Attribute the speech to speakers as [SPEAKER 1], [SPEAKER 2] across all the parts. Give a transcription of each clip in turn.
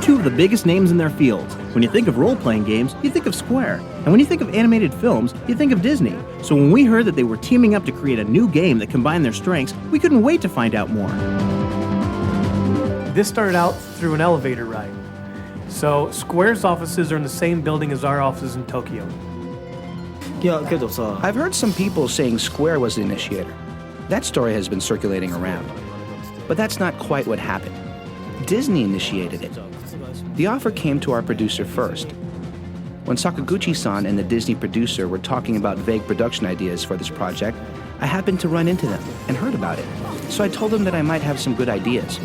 [SPEAKER 1] two of the biggest names in their fields. When you think of role-playing games, you think of Square. And when you think of animated films, you think of Disney. So when we heard that they were teaming up to create a new game that combined their strengths, we couldn't wait to find out more.
[SPEAKER 2] This started out through an elevator ride. So Square's offices are in the same building as our offices in Tokyo.
[SPEAKER 3] I've heard some people saying Square was the initiator. That story has been circulating around. But that's not quite what happened. Disney initiated it. The offer came to our producer first. When Sakaguchi-san and the Disney producer were talking about vague production ideas for this project, I happened to run into them and heard about it. So I told them that I might have some good ideas.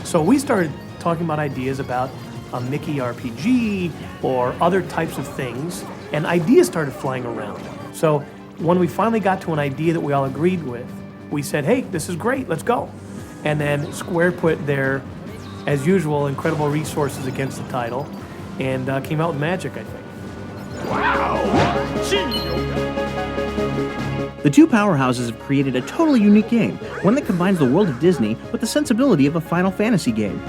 [SPEAKER 2] So we started talking about ideas about a Mickey RPG or other types of things, and ideas started flying around. So when we finally got to an idea that we all agreed with, we said, hey, this is great, let's go. And then Square put their, as usual, incredible resources against the title and came out with magic, I think.
[SPEAKER 1] The two powerhouses have created a totally unique game, one that combines the world of Disney with the sensibility of a Final Fantasy game.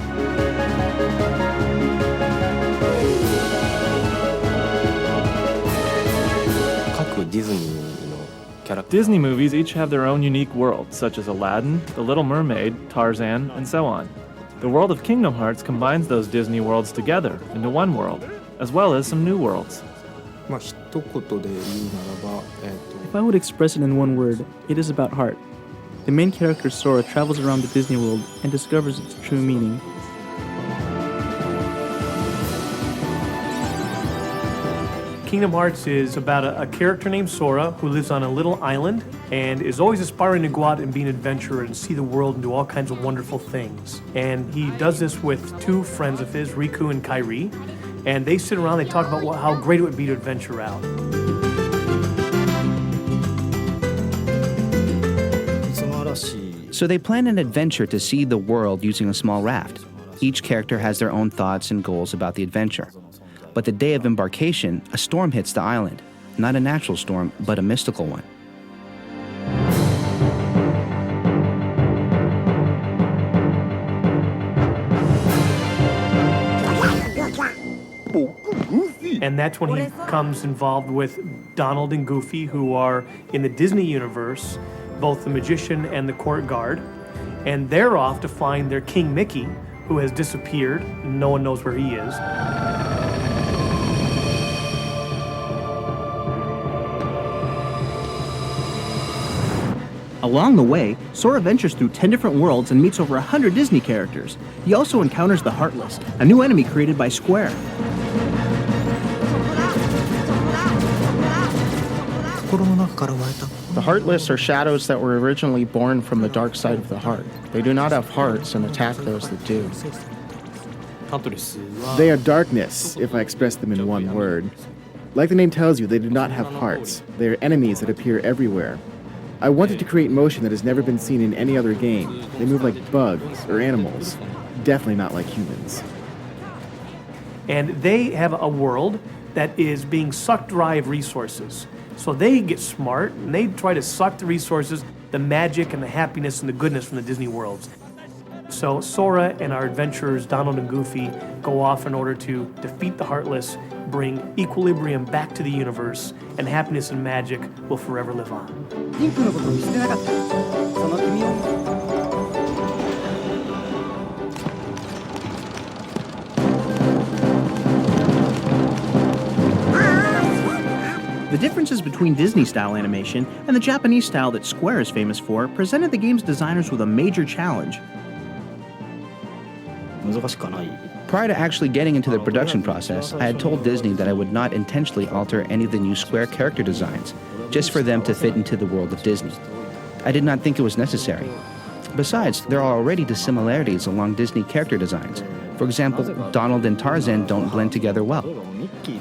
[SPEAKER 4] Disney movies each have their own unique worlds, such as Aladdin, The Little Mermaid, Tarzan, and so on. The world of Kingdom Hearts combines those Disney worlds together into one world, as well as some new worlds.
[SPEAKER 5] If I would express it in one word, it is about heart. The main character Sora travels around the Disney world and discovers its true meaning.
[SPEAKER 2] Kingdom Hearts is about a character named Sora who lives on a little island and is always aspiring to go out and be an adventurer and see the world and do all kinds of wonderful things. And he does this with two friends of his, Riku and Kairi, and they sit around and they talk about how great it would be to adventure out.
[SPEAKER 3] So they plan an adventure to see the world using a small raft. Each character has their own thoughts and goals about the adventure. But the day of embarkation, a storm hits the island. Not a natural storm, but a mystical one.
[SPEAKER 2] And that's when he becomes involved with Donald and Goofy, who are in the Disney universe, both the magician and the court guard. And they're off to find their King Mickey, who has disappeared. No one knows where he is.
[SPEAKER 1] Along the way, Sora ventures through 10 different worlds and meets over 100 Disney characters. He also encounters the Heartless, a new enemy created by Square.
[SPEAKER 6] The Heartless are shadows that were originally born from the dark side of the heart. They do not have hearts and attack those that do.
[SPEAKER 7] They are darkness, if I express them in one word. Like the name tells you, they do not have hearts. They are enemies that appear everywhere. I wanted to create motion that has never been seen in any other game. They move like bugs or animals, definitely not like humans.
[SPEAKER 2] And they have a world that is being sucked dry of resources. So they get smart and they try to suck the resources, the magic and the happiness and the goodness from the Disney worlds. So Sora and our adventurers, Donald and Goofy, go off in order to defeat the Heartless, bring equilibrium back to the universe, and happiness and magic will forever live on.
[SPEAKER 1] The differences between Disney-style animation and the Japanese style that Square is famous for presented the game's designers with a major challenge.
[SPEAKER 3] Prior to actually getting into the production process, I had told Disney that I would not intentionally alter any of the new Square character designs, just for them to fit into the world of Disney. I did not think it was necessary. Besides, there are already dissimilarities along Disney character designs. For example, Donald and Tarzan don't blend together well.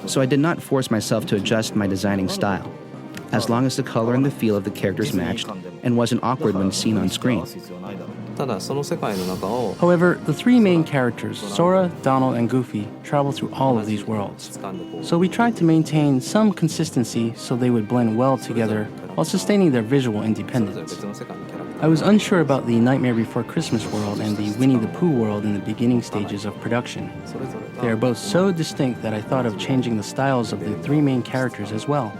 [SPEAKER 3] So I did not force myself to adjust my designing style, as long as the color and the feel of the characters matched and wasn't awkward when seen on screen.
[SPEAKER 5] However, the three main characters, Sora, Donald, and Goofy, travel through all of these worlds. So we tried to maintain some consistency so they would blend well together while sustaining their visual independence. I was unsure about the Nightmare Before Christmas world and the Winnie the Pooh world in the beginning stages of production. They are both so distinct that I thought of changing the styles of the three main characters as well.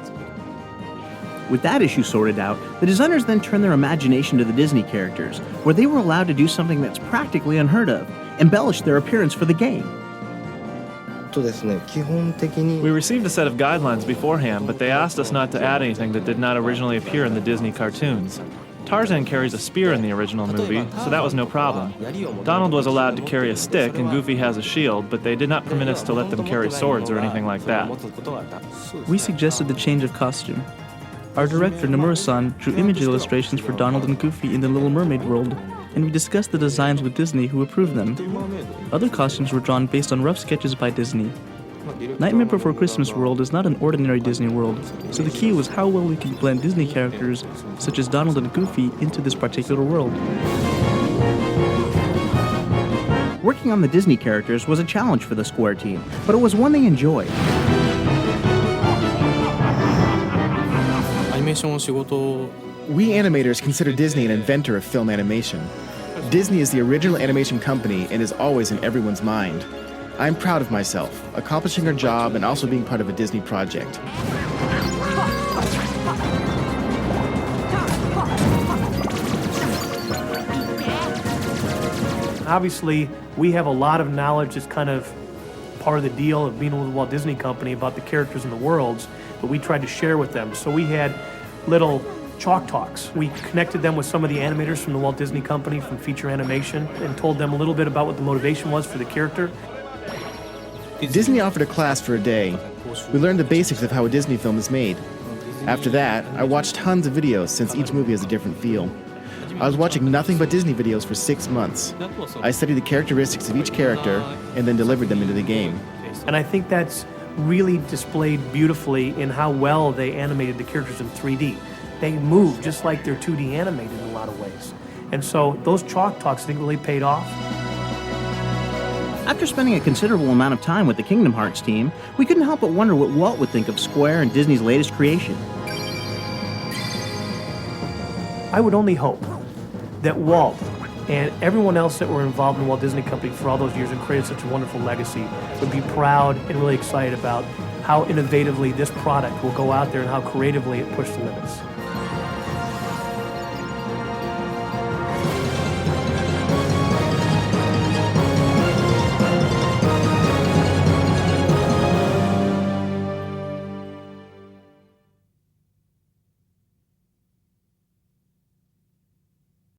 [SPEAKER 1] With that issue sorted out, the designers then turned their imagination to the Disney characters, where they were allowed to do something that's practically unheard of, embellish their appearance for the game.
[SPEAKER 4] We received a set of guidelines beforehand, but they asked us not to add anything that did not originally appear in the Disney cartoons. Tarzan carries a spear in the original movie, so that was no problem. Donald was allowed to carry a stick, and Goofy has a shield, but they did not permit us to let them carry swords or anything like that.
[SPEAKER 8] We suggested the change of costume. Our director, Nomura-san, drew image illustrations for Donald and Goofy in the Little Mermaid world, and we discussed the designs with Disney, who approved them. Other costumes were drawn based on rough sketches by Disney. Nightmare Before Christmas world is not an ordinary Disney world, so the key was how well we could blend Disney characters, such as Donald and Goofy, into this particular world.
[SPEAKER 1] Working on the Disney characters was a challenge for the Square team, but it was one they enjoyed.
[SPEAKER 7] We animators consider Disney an inventor of film animation. Disney is the original animation company and is always in everyone's mind. I'm proud of myself, accomplishing our job and also being part of a Disney project.
[SPEAKER 2] Obviously, we have a lot of knowledge that's kind of part of the deal of being with the Walt Disney Company about the characters and the worlds, but we tried to share with them. So we had little chalk talks. We connected them with some of the animators from the Walt Disney Company from feature animation and told them a little bit about what the motivation was for the character.
[SPEAKER 7] Disney offered a class for a day. We learned the basics of how a Disney film is made. After that, I watched tons of videos since each movie has a different feel. I was watching nothing but Disney videos for 6 months. I studied the characteristics of each character and then delivered them into the game.
[SPEAKER 2] And I think that's really displayed beautifully in how well they animated the characters in 3D. They move just like they're 2D animated in a lot of ways. And so those chalk talks, I think, really paid off.
[SPEAKER 1] After spending a considerable amount of time with the Kingdom Hearts team, we couldn't help but wonder what Walt would think of Square and Disney's latest creation.
[SPEAKER 2] I would only hope that Walt and everyone else that were involved in the Walt Disney Company for all those years and created such a wonderful legacy would be proud and really excited about how innovatively this product will go out there and how creatively it pushed the limits.